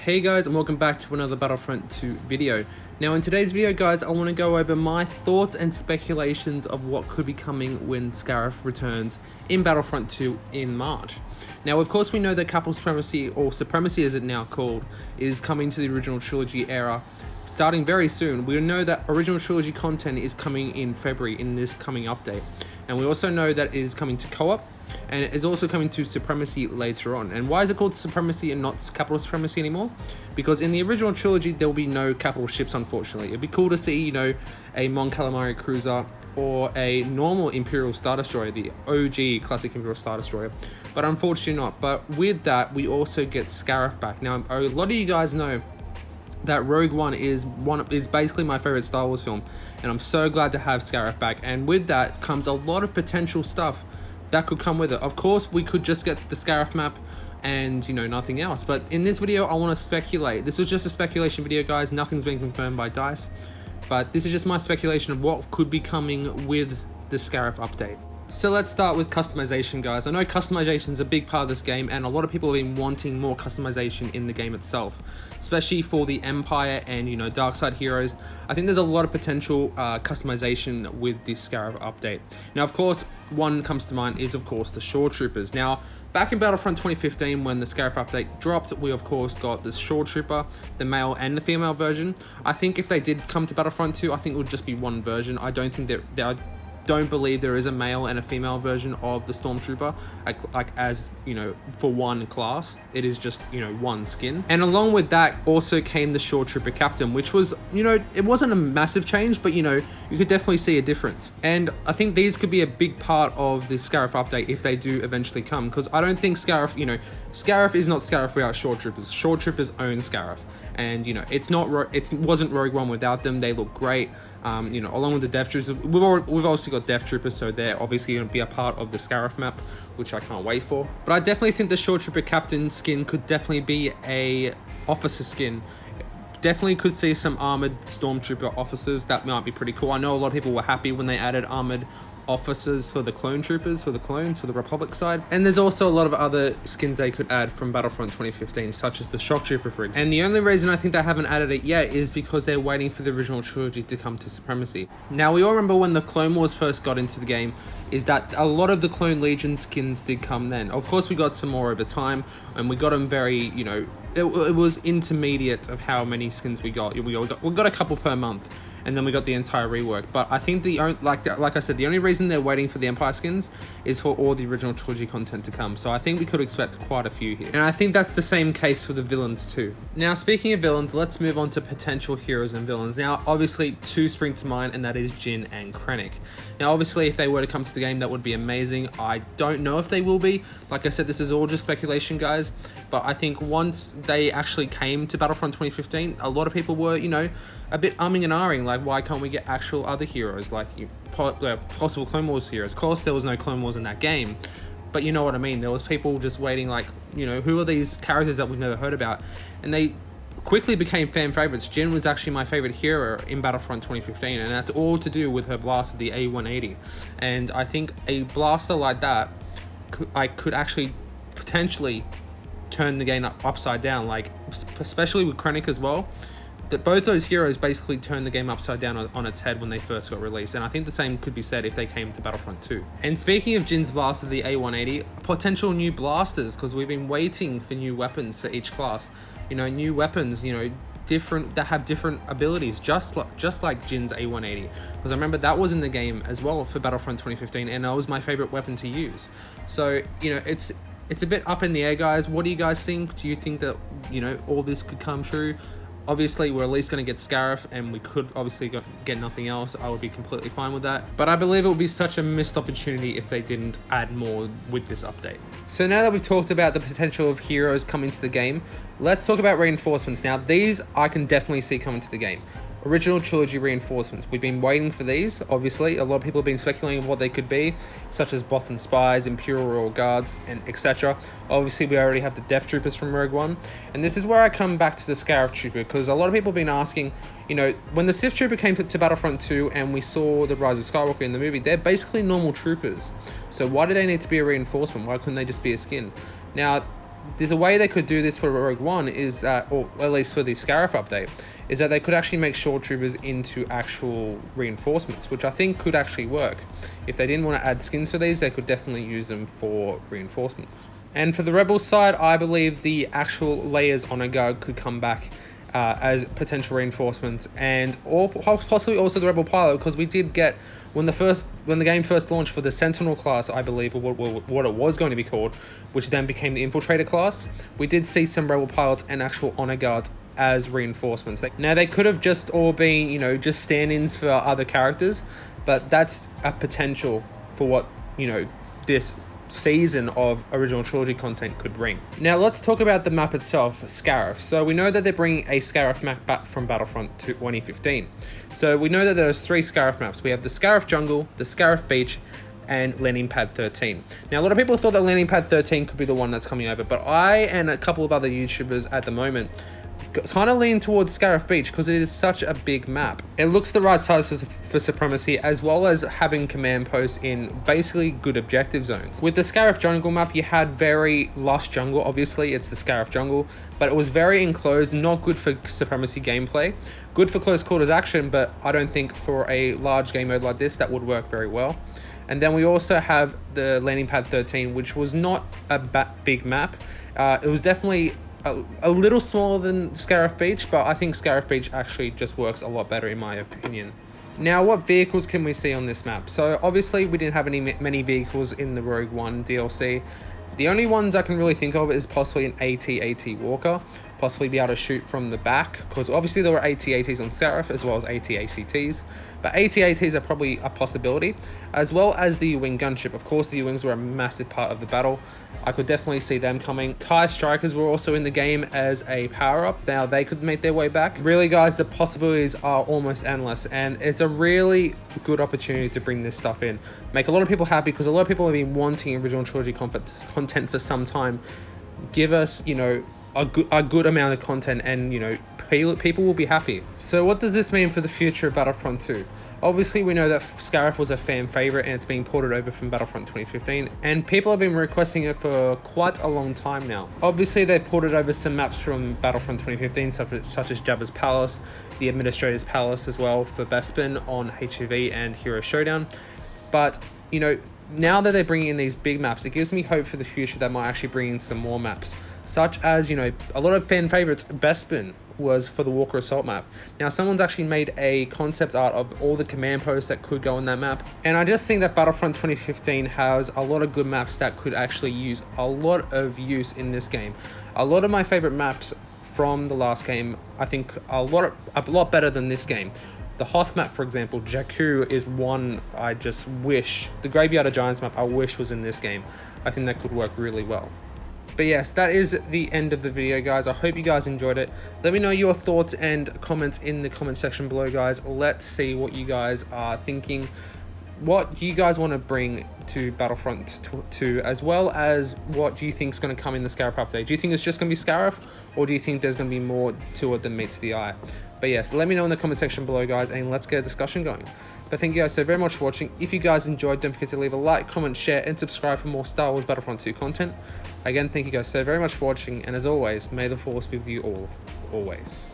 Hey guys, and welcome back to another Battlefront 2 video. Now in today's video guys, I want to go over my thoughts and speculations of what could be coming when Scarif returns in Battlefront 2 in March. Now of course we know that Capital Supremacy, or Supremacy as it now called, is coming to the original trilogy era starting very soon. We know that original trilogy content is coming in February in this coming update. And we also know that it is coming to co-op, and it's also coming to Supremacy later on. And why is it called Supremacy and not Capital Supremacy anymore? Because in the original trilogy, there will be no capital ships, unfortunately. It'd be cool to see, a Mon Calamari cruiser or a normal Imperial Star Destroyer, the OG classic Imperial Star Destroyer, but unfortunately not. But with that, we also get Scarif back. Now, a lot of you guys know that Rogue One is basically my favorite Star Wars film, and I'm so glad to have Scarif back. And with that comes a lot of potential stuff that could come with it. Of course, we could just get to the Scarif map and nothing else. But in this video, I want to speculate. This is just a speculation video, guys. Nothing's been confirmed by DICE, but this is just my speculation of what could be coming with the Scarif update. So let's start with customization, guys. I know customization is a big part of this game, and a lot of people have been wanting more customization in the game itself, especially for the Empire and Dark Side heroes. I think there's a lot of potential customization with this Scarif update. Now, of course, one comes to mind is, of course, the Shore Troopers. Now, back in Battlefront 2015, when the Scarif update dropped, we of course got the Shore Trooper, the male and the female version. I think if they did come to Battlefront 2, I think it would just be one version. I don't believe there is a male and a female version of the Stormtrooper, for one class. It is just, one skin. And along with that also came the Shore Trooper Captain, which was, it wasn't a massive change, but you could definitely see a difference. And I think these could be a big part of the Scarif update if they do eventually come, because I don't think Scarif, Scarif is not Scarif without Shore Troopers. Shore Troopers own Scarif, and it wasn't Rogue One without them. They look great. Along with the Death Troopers, we've also got Death Troopers, so they're obviously going to be a part of the Scarif map, which I can't wait for. But I definitely think the Shore Trooper Captain skin could definitely be a officer skin. Definitely could see some armored Stormtrooper officers. That might be pretty cool. I know a lot of people were happy when they added armored officers for the clone troopers, for the clones, for the Republic side. And there's also a lot of other skins they could add from Battlefront 2015, such as the Shock Trooper, for example. And the only reason I think they haven't added it yet is because they're waiting for the original trilogy to come to Supremacy. Now, we all remember when the Clone Wars first got into the game, is that a lot of the Clone Legion skins did come then. Of course, we got some more over time, and we got them very, it was intermediate of how many skins we got. We got a couple per month, and then we got the entire rework. But I think like I said, the only reason they're waiting for the Empire skins is for all the original trilogy content to come. So I think we could expect quite a few here. And I think that's the same case for the villains too. Now, speaking of villains, let's move on to potential heroes and villains. Now, obviously, two spring to mind, and that is Jyn and Krennic. Now, obviously, if they were to come to the game, that would be amazing. I don't know if they will be. Like I said, this is all just speculation, guys. But I think once they actually came to Battlefront 2015, a lot of people were, a bit umming and ahhing, like, why can't we get actual other heroes, like possible Clone Wars heroes? Of course, there was no Clone Wars in that game, but you know what I mean. There was people just waiting, like, who are these characters that we've never heard about? And they quickly became fan favorites. Jyn was actually my favorite hero in Battlefront 2015, and that's all to do with her blaster, the A180. And I think a blaster like that could actually potentially turn the game upside down, like especially with Krennic as well. That both those heroes basically turned the game upside down on its head when they first got released, and I think the same could be said if they came to Battlefront 2. And speaking of Jyn's blaster, the A180, potential new blasters, because we've been waiting for new weapons for each class. New weapons, different, that have different abilities, just like Jyn's A180. Because I remember that was in the game as well for Battlefront 2015, and that was my favorite weapon to use. So it's a bit up in the air, guys. What do you guys think? Do you think that all this could come true? Obviously, we're at least going to get Scarif, and we could obviously get nothing else. I would be completely fine with that. But I believe it would be such a missed opportunity if they didn't add more with this update. So now that we've talked about the potential of heroes coming to the game, let's talk about reinforcements. Now, these I can definitely see coming to the game. Original trilogy reinforcements. We've been waiting for these, obviously. A lot of people have been speculating what they could be, such as Bothan Spies, Imperial Royal Guards, and etc. Obviously, we already have the Death Troopers from Rogue One. And this is where I come back to the Scarif Trooper, because a lot of people have been asking, when the Sith Trooper came to Battlefront 2 and we saw the Rise of Skywalker in the movie, they're basically normal troopers. So why do they need to be a reinforcement? Why couldn't they just be a skin? Now, there's a way they could do this for Rogue One is that, or at least for the Scarif update, is that they could actually make shore troopers into actual reinforcements, which I think could actually work. If they didn't want to add skins for these, they could definitely use them for reinforcements. And for the Rebel side, I believe the actual Leia's Honor Guard could come back as potential reinforcements, and or possibly also the Rebel pilot, because we did get when the game first launched for the Sentinel class, I believe, or what it was going to be called, which then became the Infiltrator class, we did see some Rebel pilots and actual Honor Guards as reinforcements. Now they could have just all been, you know, just stand-ins for other characters, but that's a potential for what, you know, this season of original trilogy content could bring. Now let's talk about the map itself, Scarif. So we know that they're bringing a Scarif map back from Battlefront 2015. So we know that there's 3 Scarif maps. We have the Scarif Jungle, the Scarif Beach, and Landing Pad 13. Now a lot of people thought that Landing Pad 13 could be the one that's coming over, but I and a couple of other YouTubers at the moment kind of lean towards Scarif Beach because it is such a big map. It looks the right size for Supremacy, as well as having command posts in basically good objective zones. With the Scarif Jungle map, you had very lush jungle. Obviously, it's the Scarif Jungle, but it was very enclosed, not good for Supremacy gameplay. Good for close quarters action, but I don't think for a large game mode like this, that would work very well. And then we also have the Landing Pad 13, which was not a big map. It was definitely a little smaller than Scarif Beach, but I think Scarif Beach actually just works a lot better in my opinion. Now, what vehicles can we see on this map? So obviously we didn't have many vehicles in the Rogue One DLC. The only ones I can really think of is possibly an AT-AT Walker, possibly be able to shoot from the back, because obviously there were AT-ATs on Scarif as well as AT-ACTs, but AT-ATs are probably a possibility, as well as the U-Wing gunship. Of course, the U-Wings were a massive part of the battle. I could definitely see them coming. TIE Strikers were also in the game as a power-up. Now they could make their way back. Really, guys, the possibilities are almost endless, and it's a really good opportunity to bring this stuff in. Make a lot of people happy, because a lot of people have been wanting original trilogy content for some time. Give us, you know, a good amount of content, and, you know, people will be happy. So what does this mean for the future of Battlefront 2? Obviously, we know that Scarif was a fan favorite and it's being ported over from Battlefront 2015, and people have been requesting it for quite a long time now. Obviously, they ported over some maps from Battlefront 2015, such as Jabba's Palace, the Administrator's Palace as well for Bespin on HEV and Hero Showdown. But, you know, now that they're bringing in these big maps, it gives me hope for the future that might actually bring in some more maps, such as, you know, a lot of fan favorites. Bespin was for the Walker Assault map. Now someone's actually made a concept art of all the command posts that could go on that map, and I just think that Battlefront 2015 has a lot of good maps that could actually use a lot of use in this game. A lot of my favorite maps from the last game, I think a lot better than this game. The Hoth map, for example, Jakku, is one I just wish, the Graveyard of Giants map, I wish was in this game. I think that could work really well. But yes, that is the end of the video, guys. I hope you guys enjoyed it. Let me know your thoughts and comments in the comment section below, guys. Let's see what you guys are thinking. What do you guys want to bring to Battlefront 2, as well as what do you think is going to come in the Scarif update? Do you think it's just going to be Scarif, or do you think there's going to be more to it than meets the eye? But yes, let me know in the comment section below, guys, and let's get a discussion going. But thank you guys so very much for watching. If you guys enjoyed, don't forget to leave a like, comment, share, and subscribe for more Star Wars Battlefront 2 content. Again, thank you guys so very much for watching, and as always, may the Force be with you all, always.